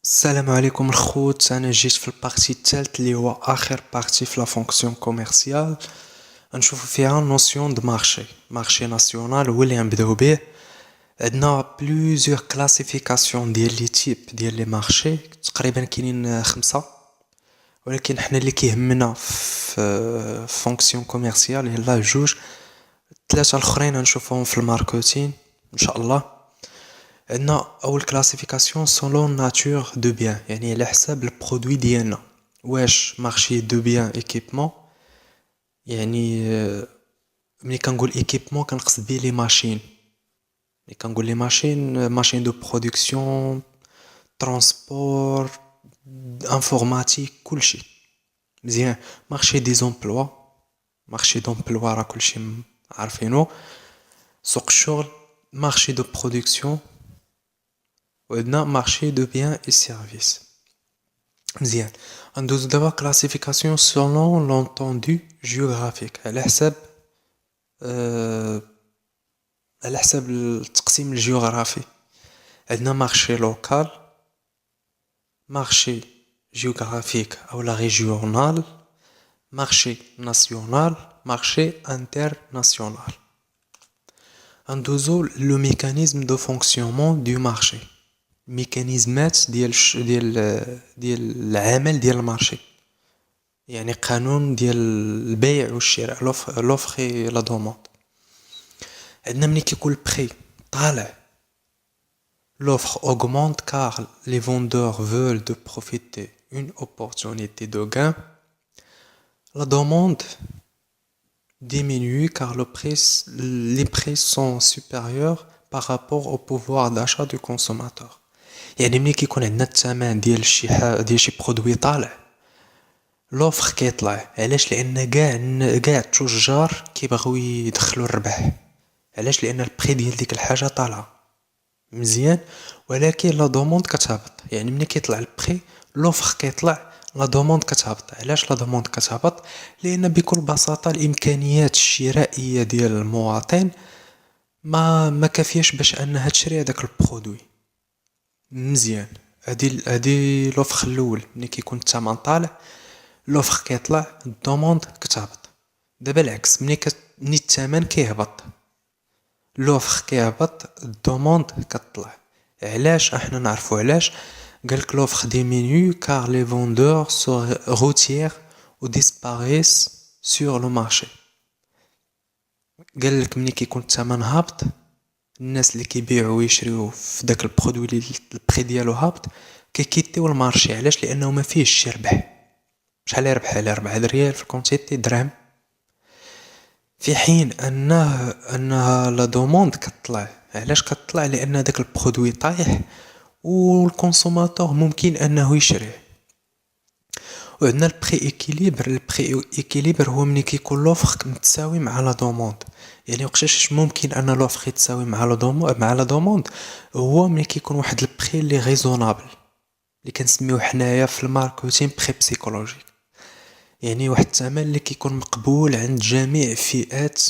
السلام عليكم الخوت. انا جيت في البارتي الثالث اللي هو اخر بارتي في لا فونكسيون كوميرسيال. نشوف فيها نوسيون دو مارشي ناسيونال هو اللي غنبداو به. عندنا بلوزيور كلاسيفيكاسيون ديال لي تيب ديال لي مارشي، تقريبا كاينين خمسة، ولكن حنا اللي كيهمنا في فونكسيون كوميرسيال يلا جوج. ثلاثة الاخرين غنشوفوهم في الماركتين ان شاء الله. عندنا اول كلاسيفيكاسيون سولون ناتور دو بيان، يعني على حساب البرودوي ديالنا. واش مارشي دو بيان ايكيبمون، يعني ملي كنقول ايكيبمون كنقصد بيه لي ماشين. ملي كنقول لي ماشين، ماشين دو برودكسيون، ترونسبور، انفورماتيك، كلشي مزيان. مارشي دي زومبلوا، مارشي دومبلوا راه كلشي عارفينو، سوق الشغل. مارشي دو برودكسيون، وعندنا مارشي دو بيان اي سيرفيس. مزيان. غندوزو دابا كلاسيفيكاسيون سولون لونتوندو جيوغرافيك، على حساب آه على حساب التقسيم الجيوغرافي. عندنا مارشي لوكال، مارشي جيوغرافيك او لا ريجيونال، مارشي ناسيونال، مارشي انترناسيونال. غندوزو لو ميكانيزم دو فونكسيونمون دو مارشي، ميكانيزمات ديال العمل ديال المارشي، يعني قانون ديال البيع والشراء، لوفر اي لا دوموند. عندنا ملي كيكون البري طالع، l'offre augmente car les vendeurs veulent de profiter une opportunité de gain. La demande diminue car les prix sont supérieurs par rapport au pouvoir d'achat du consommateur. يعني ملي كيكون عندنا الثمن ديال شي برودوي طالع، لوفر كيطلع. علاش؟ لان كاع التجار كيبغيو يدخلوا الربح. علاش؟ لان البري ديال ديك الحاجه طالعه مزيان، ولكن لا دوموند كتهبط. يعني ملي كيطلع البري، لوفر كيطلع، لا دوموند كتهبط. علاش لا دوموند كتهبط؟ لان بكل بساطه الامكانيات الشرائيه ديال المواطن ما كافياش باش انها تشري هذاك البرودوي مزيان. هادي لوفر الاول. ملي كيكون الثمن طالع، لوفر كيطلع، الدوموند كتهبط. دابا العكس، ملي الثمن كيهبط، لوفر كيهبط، الدوموند كتطلع. علاش؟ احنا نعرفوا علاش. قالك لوفر ديمينيو كار لي فوندور سو روتيير و ديسباريس سور لو مارشي. قالك ملي كيكون الثمن هابط، الناس اللي كيبيعوا ويشريو في داك البرودوي اللي البري ديالو هابط كيكيتيو المارشي. علاش؟ لانه ما فيهش شي ربح. شحال يربح؟ على 4 ريال في الكونتيتي درهم. في حين انها لا دوموند كتطلع. علاش كتطلع؟ لان داك البرودوي طايح والكونسوماتور ممكن انه يشريه. وعندنا البري ايكيليبر هو ملي كيكون لوفر متساوي مع لا دوموند. يعني وقتاش ممكن ان لوفر يتساوي مع لا دوموند؟ هو ملي كيكون واحد البري اللي ريزونابل، اللي كنسميوه حنايا في الماركتين بري بسيكولوجيك. يعني واحد الثمن اللي كيكون مقبول عند جميع فئات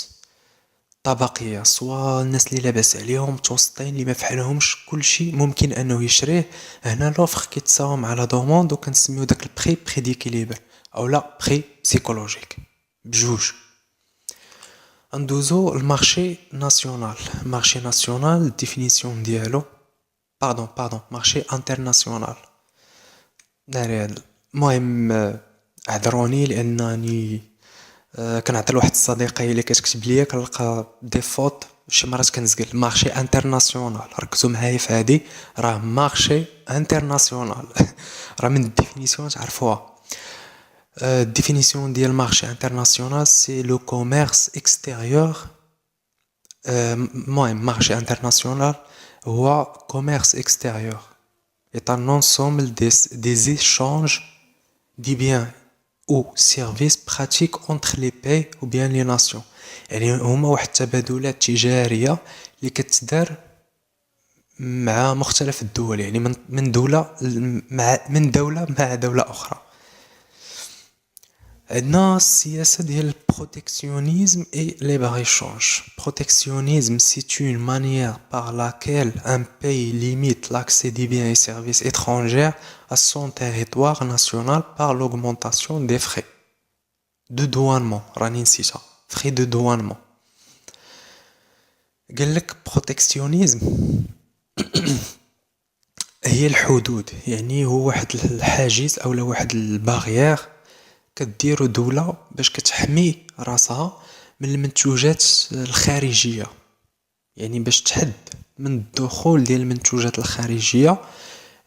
طبقية، سواء الناس اللي لاباس عليهم، متوسطين اللي ما فحالهمش، كلشي ممكن انه يشريه. هنا لوفر كيتساوى مع لا دوموند، وكنسميو داك البري ديكيليبر او لا بري بسيكولوجيك بجوج. ندوزو المارشي ناسيونال. مارشي ناسيونال ديفينيسيون ديالو، باردون مارشي انترناسيونال. ناري هاد المهم، اعذروني لانني كنعطي لواحد الصديقه هي اللي كتكتب ليا كنلقى دي فوت شي مرات كنزقل. مارشي انترناسيونال، ركزوا معايا في هادي، راه مارشي انترناسيونال. راه من الديفينيسيون تعرفوها. الديفينيسيون ديال مارشي انترناسيونال سي لو كوميرس اكستيريور. المهم مارشي انترناسيونال هو كوميرس اكستيريور est un ensemble des échanges des biens ou services pratiques entre les pays ou bien les nations. يعني هما واحد التبادلات تجارية اللي كتدار مع مختلف الدول، يعني من دولة مع دولة أخرى. عندنا السياسة ديال البروتكسيونيزم et libre-échange. Protectionnisme, c'est une manière par laquelle un pays limite l'accès des biens et services étrangers à son territoire national par l'augmentation des frais de douanement. راني نسيتها. Frais de douanement. قال لك protectionnisme هي الحدود، يعني هو واحد الحاجز اولا واحد البارير كديرو دولة باش كتحمي راسها من المنتوجات الخارجية، يعني باش تحد من الدخول ديال المنتوجات الخارجية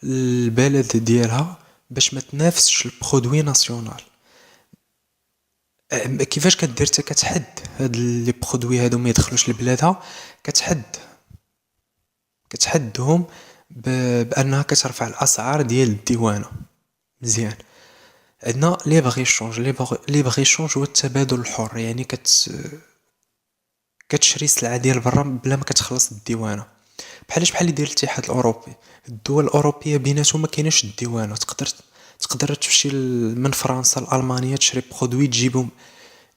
للبلد ديالها باش ما تنافسش البرودوي ناسيونال. كيفاش كدير حتى كتحد هاد لي برودوي هادو ما يدخلوش لبلادها؟ كتحدهم بانها كترفع الاسعار ديال الديوانه. مزيان. عندنا ليبغ ايشونج. ليبغ ايشونج هو التبادل الحر، يعني كتشري السلعه ديال برا بلا ما كتخلص الديوانه. بحال اللي داير الاتحاد الاوروبي، الدول الاوروبيه بيناتهم ما كايناش الديوانه. تقدر تمشي من فرنسا لالمانيا تشري برودوي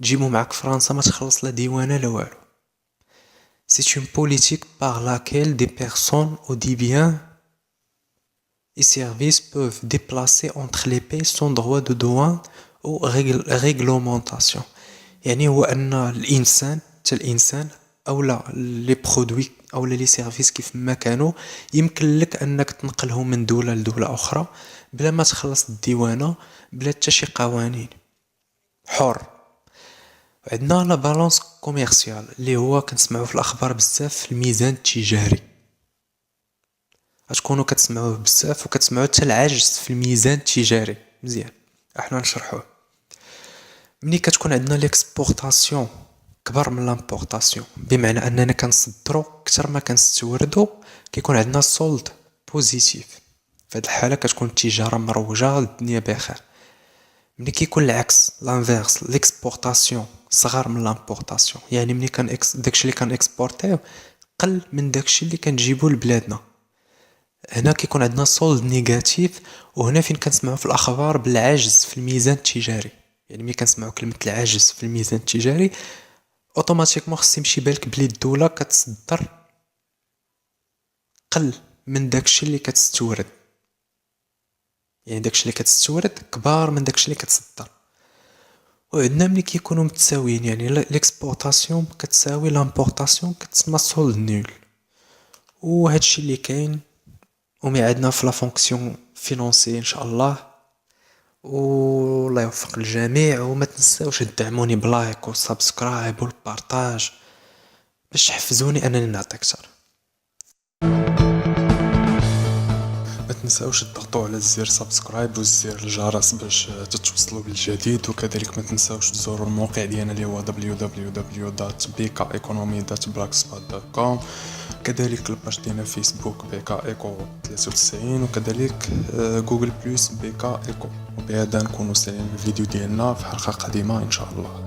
تجيبو معاك فرنسا ما تخلص لا ديوانه لا والو. C'est une politique par laquelle des personnes ou des biens et services peuvent déplacer entre les pays sans droit de douane ou réglementation. يعني هو أن الإنسان أو لا لي برودوي أو لي سيرفيس كيف ما كانوا يمكن لك أنك تنقلهم من دولة لدولة أخرى بلا ما تخلص الديوانة، بلا حتى شي قوانين، حر. عندنا لا بالانس كوميرسيال اللي هو كنسمعوا في الاخبار بزاف، الميزان التجاري. غتكونوا كتسمعوه بزاف وكتسمعوا حتى العجز في الميزان التجاري. مزيان، احنا نشرحوه. ملي كتكون عندنا ليكسبورطاسيون كبر من لامبورطاسيون، بمعنى اننا كنصدروا اكثر ما كنستوردوا، كيكون عندنا سولد بوزيتيف. في هذه الحاله كتكون التجاره مروجه، الدنيا بخير. ملي كيكون العكس لانفيرس، ليكسبورطاسيون صغار من لامبورطاسيون، يعني ملي كان داكشي اللي كان اكسبورتيو قل من داكشي اللي كنجيبو لبلادنا، هنا كيكون عندنا سولد نيجاتيف. وهنا فين كنسمعوا في الاخبار بالعجز في الميزان التجاري. يعني ملي كنسمعوا كلمه العجز في الميزان التجاري اوتوماتيكمون خص يمشي بالك بلي الدوله كتصدر قل من داكشي اللي كتستورد، يعني داكشي اللي كتستورد كبار من داكشي اللي كتصدر. وعندنا ملي كيكونوا متساويين، يعني ليكسبورطاسيون كتساوي لامبورطاسيون كتسمى سولد نول. وهادشي اللي كاين وميعادنا في لا فونكسيون فينونسي ان شاء الله. والله يوفق الجميع، وما تنساوش تدعموني بلايك وسبسكرايب والبارطاج باش تحفزوني انني نعطي اكثر. ما تنساوش تضغطوا على زر سبسكرايب وزر الجرس باش تتوصلوا بالجديد، وكذلك ما تنساوش تزوروا الموقع ديالنا اللي هو www.bkaeconomy.blogspot.com، كذلك الباج ديالنا فيسبوك بيكا ايكو 93، وكذلك جوجل بلس بيكا ايكو. وبهذا نكونوا سالين الفيديو ديالنا في حلقة قادمة ان شاء الله.